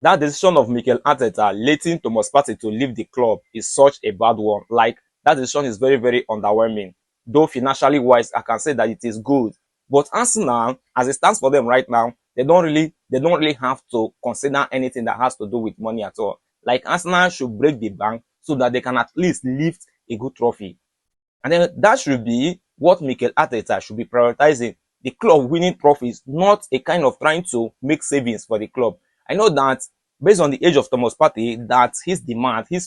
That decision of Mikel Arteta letting Thomas Partey to leave the club is such a bad one. Like, that decision is very, very underwhelming. Though financially wise, I can say that it is good. But Arsenal, as it stands for them right now, they don't really have to consider anything that has to do with money at all. Like, Arsenal should break the bank so that they can at least lift a good trophy. And then that should be what Mikel Arteta should be prioritizing. The club winning trophies, not a kind of trying to make savings for the club. I know that based on the age of Thomas Partey, that his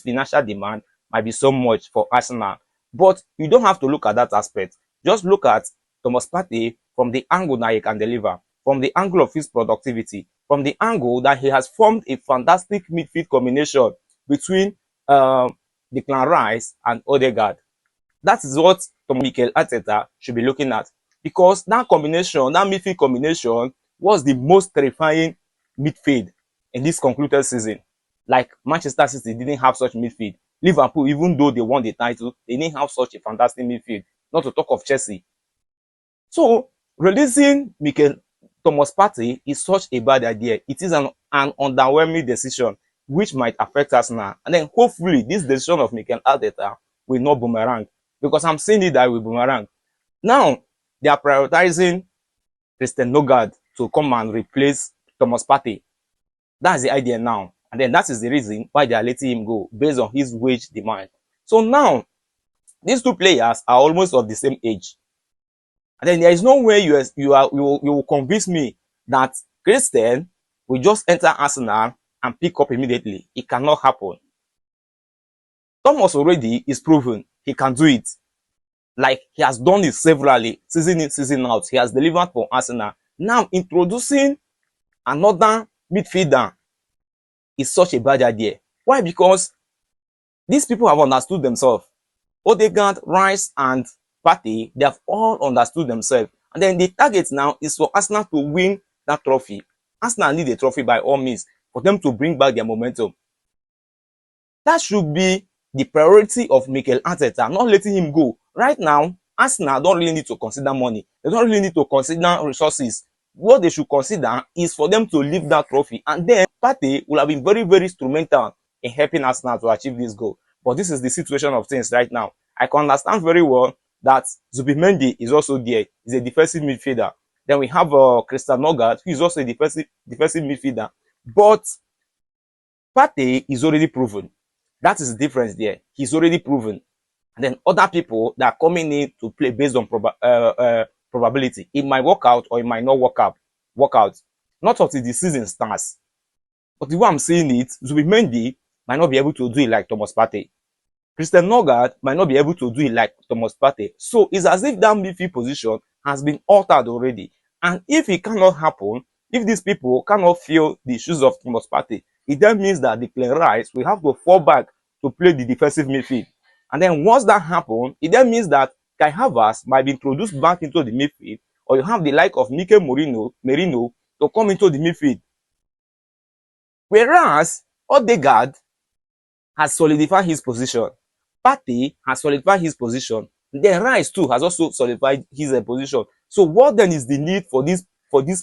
financial demand might be so much for Arsenal. But you don't have to look at that aspect. Just look at Thomas Partey from the angle that he can deliver, from the angle of his productivity, from the angle that he has formed a fantastic midfield combination between Declan Rice and Odegaard. That is what Mikel Arteta should be looking at, because that combination, that midfield combination, was the most terrifying midfield in this concluded season. Like, Manchester City didn't have such midfield. Liverpool, even though they won the title, they didn't have such a fantastic midfield. Not to talk of Chelsea. So, releasing Thomas Partey is such a bad idea. It is an underwhelming decision which might affect Arsenal. And then hopefully this decision of Mikel Arteta will not boomerang, because I'm seeing it that will boomerang. Now, they are prioritizing Norgaard to come and replace Thomas Partey. That's the idea now. And then that is the reason why they are letting him go, based on his wage demand. So now, these two players are almost of the same age. And then there is no way you will convince me that Christian will just enter Arsenal and pick up immediately. It cannot happen. Thomas already is proven he can do it. Like, he has done it severally, season in, season out. He has delivered for Arsenal. Now, introducing another midfielder is such a bad idea. Why? Because these people have understood themselves. Odegaard, Rice, and Partey, they have all understood themselves. And then the target now is for Arsenal to win that trophy. Arsenal need a trophy by all means for them to bring back their momentum. That should be the priority of Mikel Arteta, not letting him go. Right now, Arsenal don't really need to consider money. They don't really need to consider resources. What they should consider is for them to lift that trophy. And then Partey will have been very, very instrumental in helping Arsenal to achieve this goal. But this is the situation of things right now. I can understand very well that Zubimendi is also there. He's a defensive midfielder. Then we have Christian Norgaard, who is also a defensive midfielder. But Partey is already proven. That is the difference there. He's already proven. And then other people that are coming in to play based on probability. It might work out or it might not work out. Not until the season starts. But the way I'm saying it, Zubimendi might not be able to do it like Thomas Partey. Christian Norgaard might not be able to do it like Thomas Partey. So it's as if that midfield position has been altered already. And if it cannot happen, if these people cannot fill the shoes of Thomas Partey, it then means that Declan Rice will have to fall back to play the defensive midfield. And then once that happens, it then means that Kai Havertz might be introduced back into the midfield, or you have the like of Mikel Merino to come into the midfield. Whereas Odegaard has solidified his position. Partey has solidified his position. Then Rice too has also solidified his position. So what then is the need for this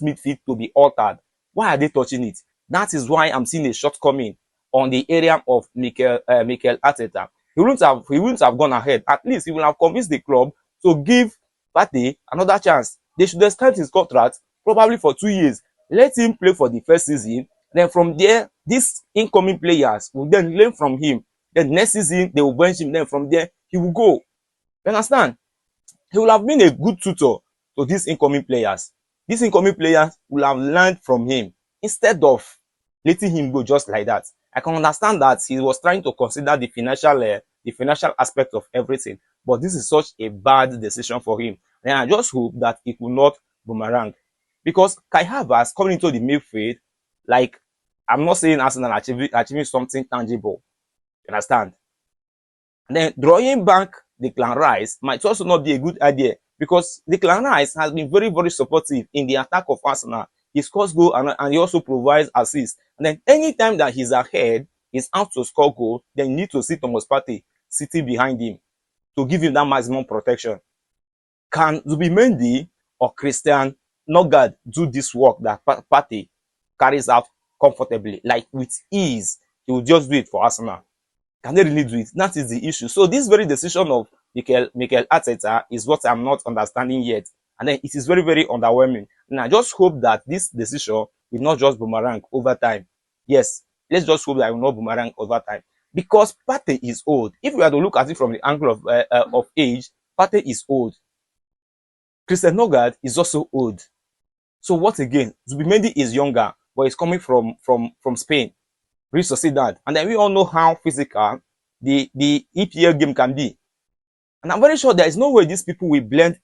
midfield to be altered? Why are they touching it? That is why I'm seeing a shortcoming on the area of Mikel Arteta. He wouldn't have gone ahead. At least he will have convinced the club to give Partey another chance. They should extend his contract probably for 2 years. Let him play for the first season. Then from there, these incoming players will then learn from him. Then next season, they will bench him. Then from there, he will go. You understand? He will have been a good tutor to these incoming players. These incoming players will have learned from him instead of letting him go just like that. I can understand that he was trying to consider the financial aspect of everything, but this is such a bad decision for him. And I just hope that it will not boomerang, because Kai Havertz coming into the midfield, like, I'm not saying Arsenal achieving something tangible. You understand? And then drawing back Declan Rice might also not be a good idea, because Declan Rice has been very, very supportive in the attack of Arsenal. He scores goal and he also provides assists. And then anytime that he's ahead, he's out to score goal, then you need to see Thomas Partey sitting behind him to give him that maximum protection. Can Zubimendi or Christian Norgaard do this work that Partey carries out comfortably, like with ease. He will just do it for Arsenal. Can they really do it? That is the issue. So this very decision of Mikel Arteta is what I'm not understanding yet. And then it is very, very underwhelming. And I just hope that this decision will not just boomerang over time. Yes, let's just hope that it will not boomerang over time. Because Partey is old. If we are to look at it from the angle of age, Partey is old. Christian Norgaard is also old. So what again? Zubimendi is younger, but he's coming from Spain. Real Sociedad. And then we all know how physical the EPL game can be. And I'm very sure there is no way these people will blend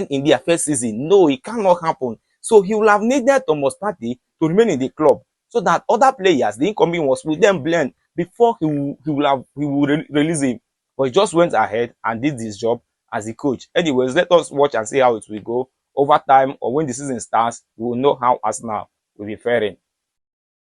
in their first season. No, it cannot happen. So he will have needed Thomas Partey to remain in the club so that other players, the incoming ones, will then blend before he will release him. But he just went ahead and did his job as a coach. Anyways, let us watch and see how it will go over time, or when the season starts, we will know how Arsenal will be faring.